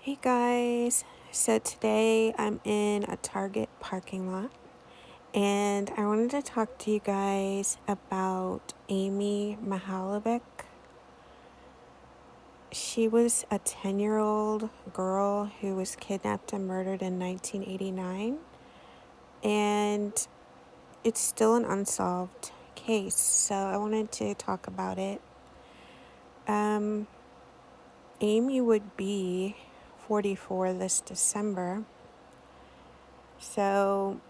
Hey guys, so today I'm in a Target parking lot and I wanted to talk to you guys about Amy Mihaljevic. She was a 10-year-old girl who was kidnapped and murdered in 1989, and it's still an unsolved case, so I wanted to talk about it. Amy would be 44 this December, so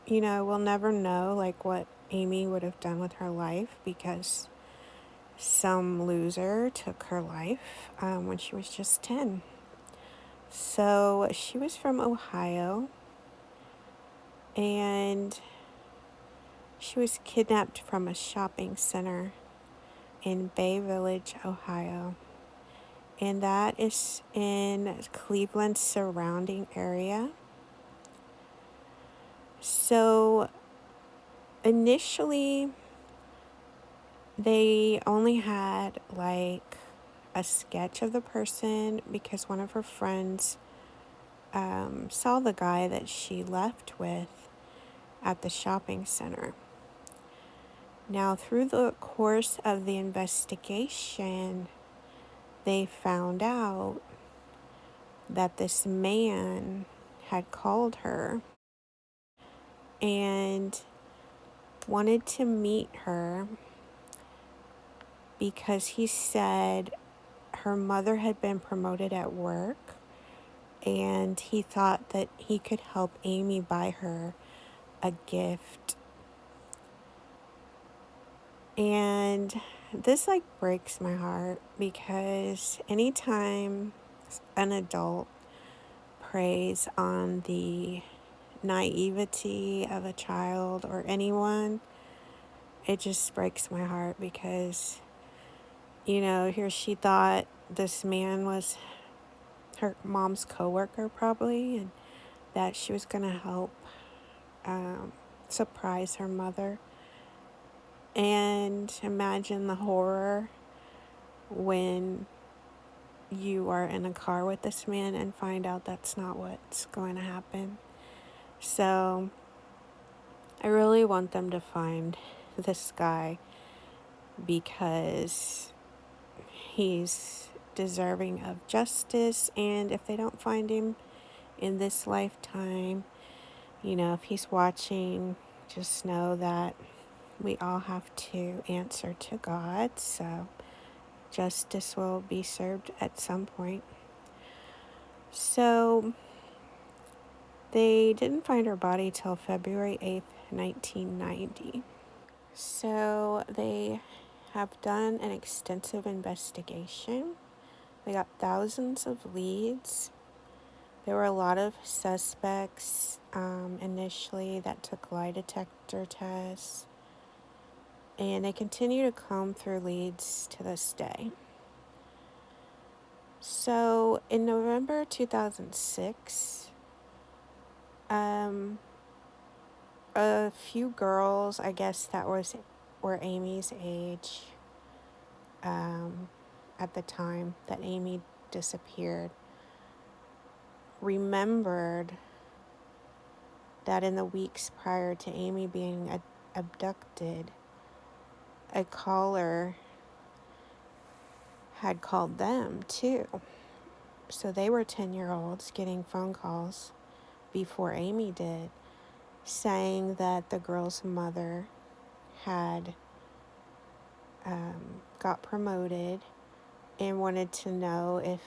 we'll never know what Amy would have done with her life because some loser took her life when she was just 10. So she was from Ohio and she was kidnapped from a shopping center in Bay Village, Ohio. And that is in Cleveland's surrounding area. So initially, they only had a sketch of the person because one of her friends saw the guy that she left with at the shopping center. Now, through the course of the investigation, they found out that this man had called her and wanted to meet her because he said her mother had been promoted at work and he thought that he could help Amy buy her a gift. And this breaks my heart because anytime an adult preys on the naivety of a child or anyone, it just breaks my heart because here she thought this man was her mom's coworker probably, and that she was gonna help surprise her mother. And imagine the horror when you are in a car with this man and find out that's not what's going to happen. So I really want them to find this guy because he's deserving of justice. And if they don't find him in this lifetime, if he's watching, just know that we all have to answer to God. So justice will be served at some point. So they didn't find her body till February 8th, 1990. So they have done an extensive investigation. They got thousands of leads. There were a lot of suspects initially that took lie detector tests. And they continue to comb through leads to this day. So in November 2006, a few girls, I guess were Amy's age at the time that Amy disappeared, remembered that in the weeks prior to Amy being abducted, a caller had called them too. So they were 10-year-olds getting phone calls before Amy did, saying that the girl's mother had got promoted and wanted to know if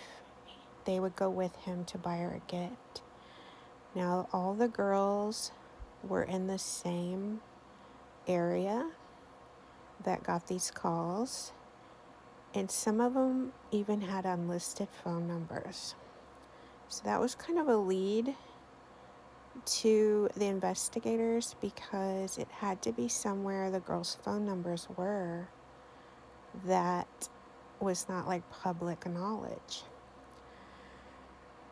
they would go with him to buy her a gift. Now, all the girls were in the same area that got these calls, and some of them even had unlisted phone numbers. So that was kind of a lead to the investigators because it had to be somewhere the girls' phone numbers were that was not public knowledge.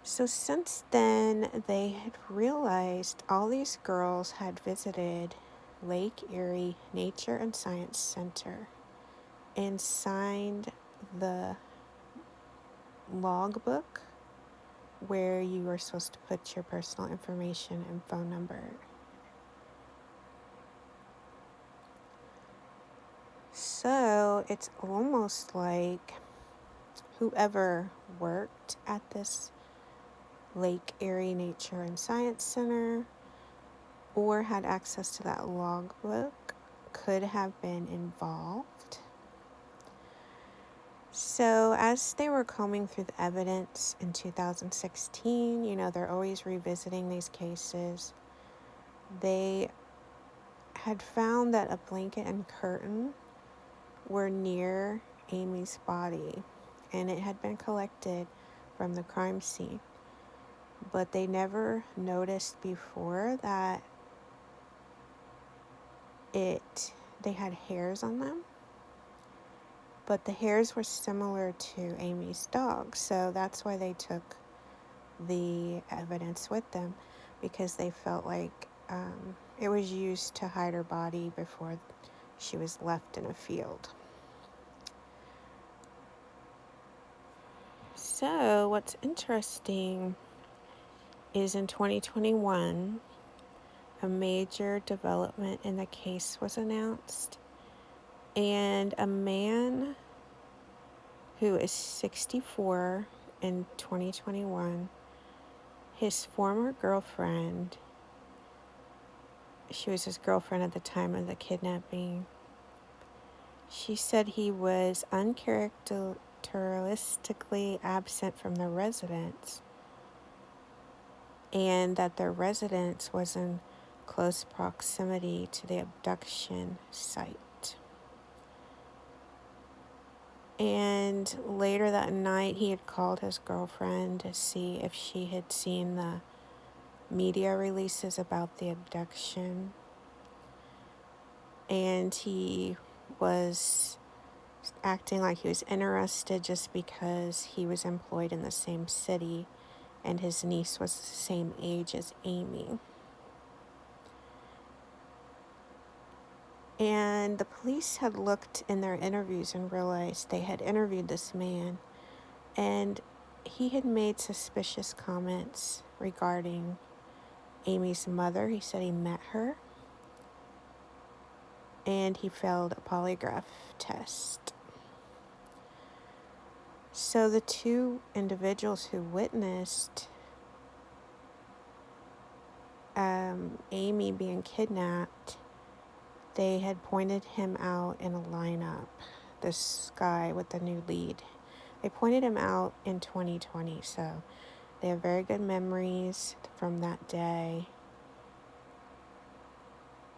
So since then, they had realized all these girls had visited Lake Erie Nature and Science Center and signed the logbook where you were supposed to put your personal information and phone number. So it's almost like whoever worked at this Lake Erie Nature and Science Center or had access to that logbook could have been involved. So as they were combing through the evidence in 2016, they're always revisiting these cases. They had found that a blanket and curtain were near Amy's body, and it had been collected from the crime scene. But they never noticed before that they had hairs on them. But the hairs were similar to Amy's dog, so that's why they took the evidence with them, because they felt like it was used to hide her body before she was left in a field. So what's interesting is in 2021, a major development in the case was announced, and a man who is 64 in 2021, his former girlfriend, she was his girlfriend at the time of the kidnapping, she said he was uncharacteristically absent from the residence, and that their residence was in close proximity to the abduction site. And later that night, he had called his girlfriend to see if she had seen the media releases about the abduction. And he was acting like he was interested just because he was employed in the same city and his niece was the same age as Amy. And the police had looked in their interviews and realized they had interviewed this man, and he had made suspicious comments regarding Amy's mother. He said he met her, and he failed a polygraph test. So the two individuals who witnessed Amy being kidnapped, they had pointed him out in a lineup, this guy with the new lead. They pointed him out in 2020, so they have very good memories from that day.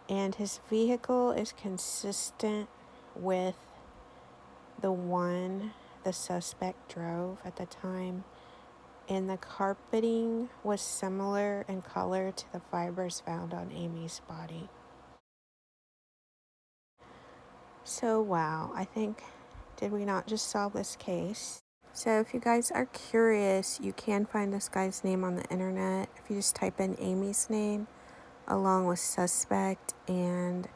And his vehicle is consistent with the one the suspect drove at the time. And the carpeting was similar in color to the fibers found on Amy's body. So, wow, I think, did we not just solve this case? So if you guys are curious, you can find this guy's name on the internet. If you just type in Amy's name along with suspect, and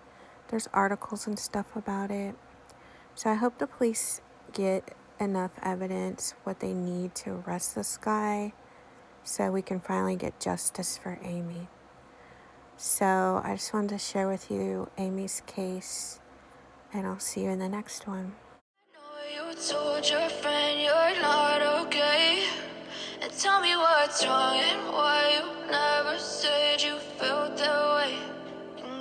there's articles and stuff about it. So I hope the police get enough evidence, what they need to arrest this guy, so we can finally get justice for Amy. So I just wanted to share with you Amy's case, and I'll see you in the next one. I know you told your friend you're not okay, and tell me what's wrong and why you never said you felt that way.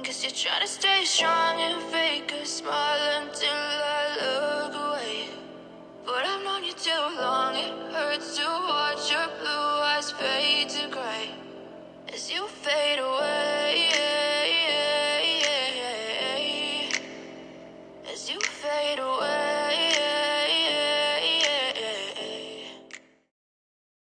Guess you're trying to stay strong and